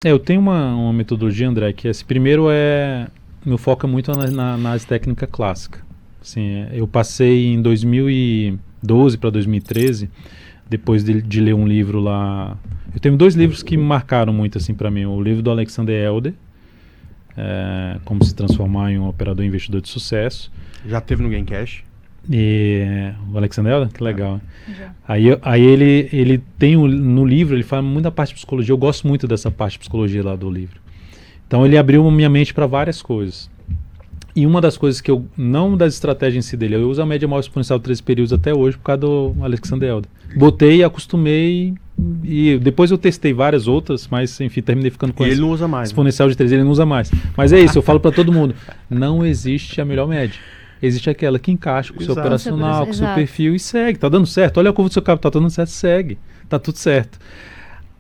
Eu tenho uma metodologia, André, que primeiro meu foco é muito na análise técnica clássica. Assim, eu passei em 2012 para 2013, depois de ler um livro lá. Eu tenho dois livros que me marcaram muito assim para mim. O livro do Alexander Elder, Como se transformar em um operador investidor de sucesso. Já teve no Gamecast? E o Alexander Elder, que legal. Já. Aí ele tem no livro, ele fala muito da parte de psicologia. Eu gosto muito dessa parte de psicologia lá do livro. Então ele abriu minha mente para várias coisas. E uma das coisas que eu, não das estratégias em si dele, eu uso a média móvel exponencial de 13 períodos até hoje por causa do Alexander Elder. Botei, acostumei e depois eu testei várias outras, mas enfim, terminei ficando com ele não usa mais, exponencial de 13, ele não usa mais. Mas é isso, eu falo para todo mundo, não existe a melhor média. Existe aquela que encaixa com o seu operacional, com o seu perfil e segue. Tá dando certo, olha a curva do seu capital, tá dando certo, segue. Tá tudo certo.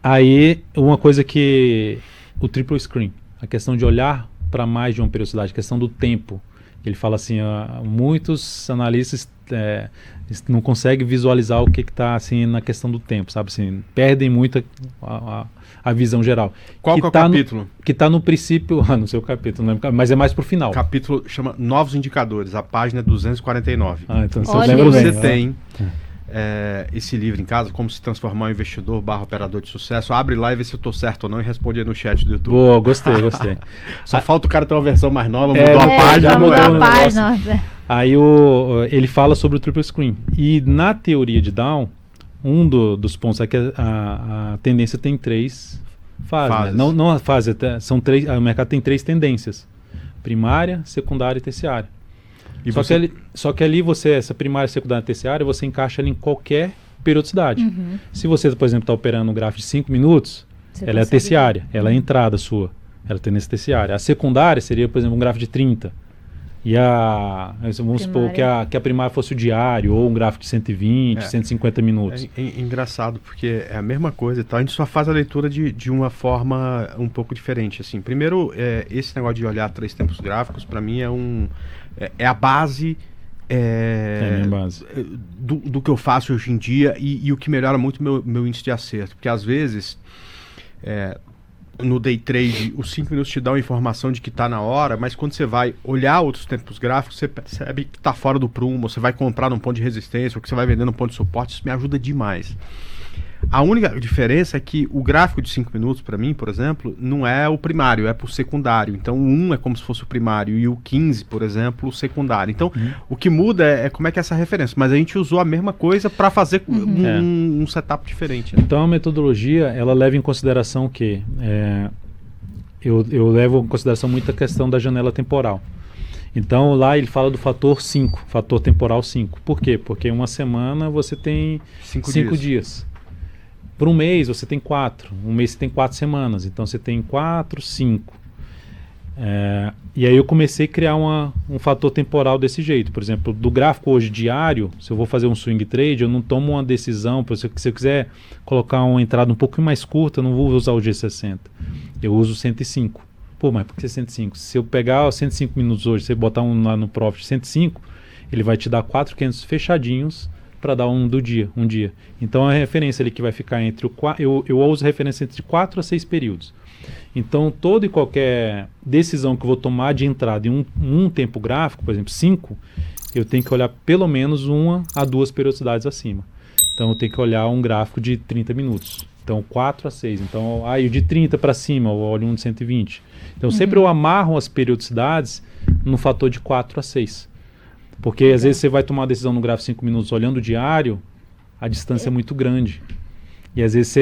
Aí, uma coisa que o triple screen, a questão de olhar para mais de uma periodicidade, a questão do tempo. Ele fala assim, muitos analistas não conseguem visualizar o que está assim, na questão do tempo, sabe? Assim, perdem muito a visão geral. Qual que é o capítulo? Que está no princípio, no seu capítulo, não lembro, mas é mais para o final. O capítulo chama Novos Indicadores, a página 249. Então você lembra bem. Você tem esse livro em casa, Como se transformar um investidor / operador de sucesso. Abre lá e vê se eu tô certo ou não e responde aí no chat do YouTube. Boa, gostei. Só falta o cara ter uma versão mais nova, mudou a página. Mudou a página. Aí ele fala sobre o triple screen. E na teoria de Down, dos pontos é que a tendência tem 3 fases. Né? Não a fase, são 3, o mercado tem 3 tendências: primária, secundária e terciária. Só que ali essa primária, secundária e terciária, você encaixa ela em qualquer periodicidade. Uhum. Se você, por exemplo, está operando um gráfico de 5 minutos, ela é a terciária, ela é a entrada sua, ela é tendência terciária. A secundária seria, por exemplo, um gráfico de 30. E vamos supor que a primária fosse o diário, ou um gráfico de 120, 150 minutos. É engraçado, porque é a mesma coisa e tal. A gente só faz a leitura de uma forma um pouco diferente. Assim. Primeiro, esse negócio de olhar 3 tempos gráficos, para mim, é a base, minha base. Do que eu faço hoje em dia e o que melhora muito meu índice de acerto. Porque às vezes, no day trade, os 5 minutos te dão a informação de que está na hora, mas quando você vai olhar outros tempos gráficos, você percebe que está fora do prumo, você vai comprar num ponto de resistência, ou que você vai vender num ponto de suporte. Isso me ajuda demais. A única diferença é que o gráfico de 5 minutos, para mim, por exemplo, não é o primário, é por secundário. Então, o 1 é como se fosse o primário e o 15, por exemplo, o secundário. Então, o que muda é como é que é essa referência. Mas a gente usou a mesma coisa para fazer um setup diferente. Né? Então, a metodologia, ela leva em consideração o quê? Eu levo em consideração muito a questão da janela temporal. Então, lá ele fala do fator 5, fator temporal 5. Por quê? Porque uma semana você tem 5 dias. Por um mês você tem 4. Um mês você tem 4 semanas. Então você tem 4, 5. E aí eu comecei a criar um fator temporal desse jeito. Por exemplo, do gráfico hoje diário, se eu vou fazer um swing trade, eu não tomo uma decisão. Se eu quiser colocar uma entrada um pouco mais curta, eu não vou usar o G60. Eu uso o 105. Pô, mas por que 105? Se eu pegar os 105 minutos hoje, você botar lá no Profit 105, ele vai te dar 4 candles fechadinhos para dar um dia. Então a referência ali que vai ficar entre eu uso referência entre 4 a 6 períodos. Então toda e qualquer decisão que eu vou tomar de entrada em um tempo gráfico, por exemplo 5, eu tenho que olhar pelo menos 1 a 2 periodicidades acima. Então eu tenho que olhar um gráfico de 30 minutos. Então 4 a 6. Então o de 30 para cima eu olho um de 120. Então sempre eu amarro as periodicidades no fator de 4 a 6. Porque às vezes você vai tomar uma decisão no gráfico 5 minutos olhando o diário, a distância é muito grande. E às vezes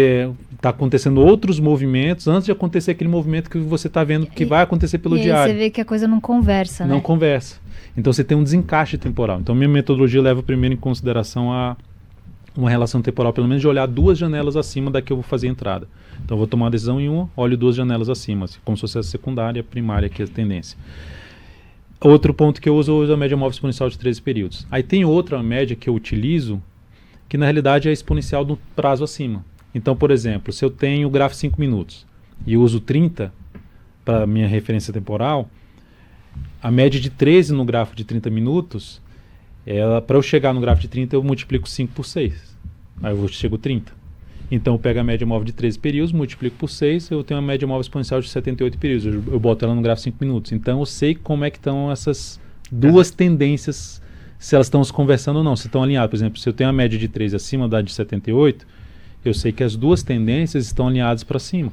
está acontecendo outros movimentos antes de acontecer aquele movimento que você está vendo que vai acontecer pelo diário. E aí você vê que a coisa não conversa, né? Não conversa. Então você tem um desencaixe temporal. Então minha metodologia leva primeiro em consideração uma relação temporal, pelo menos de olhar 2 janelas acima da que eu vou fazer a entrada. Então eu vou tomar uma decisão em uma, olho 2 janelas acima, assim, como se fosse a secundária e a primária, que é a tendência. Outro ponto que eu uso é a média móvel exponencial de 13 períodos. Aí tem outra média que eu utilizo, que na realidade é exponencial do prazo acima. Então, por exemplo, se eu tenho o gráfico 5 minutos e eu uso 30 para minha referência temporal, a média de 13 no gráfico de 30 minutos, para eu chegar no gráfico de 30, eu multiplico 5 por 6. Aí eu chego a 30. Então eu pego a média móvel de 13 períodos, multiplico por 6, eu tenho uma média móvel exponencial de 78 períodos. Eu boto ela no gráfico 5 minutos. Então eu sei como é que estão essas duas tendências, se elas estão se conversando ou não, se estão alinhadas. Por exemplo, se eu tenho a média de 3 acima da de 78, eu sei que as duas tendências estão alinhadas para cima.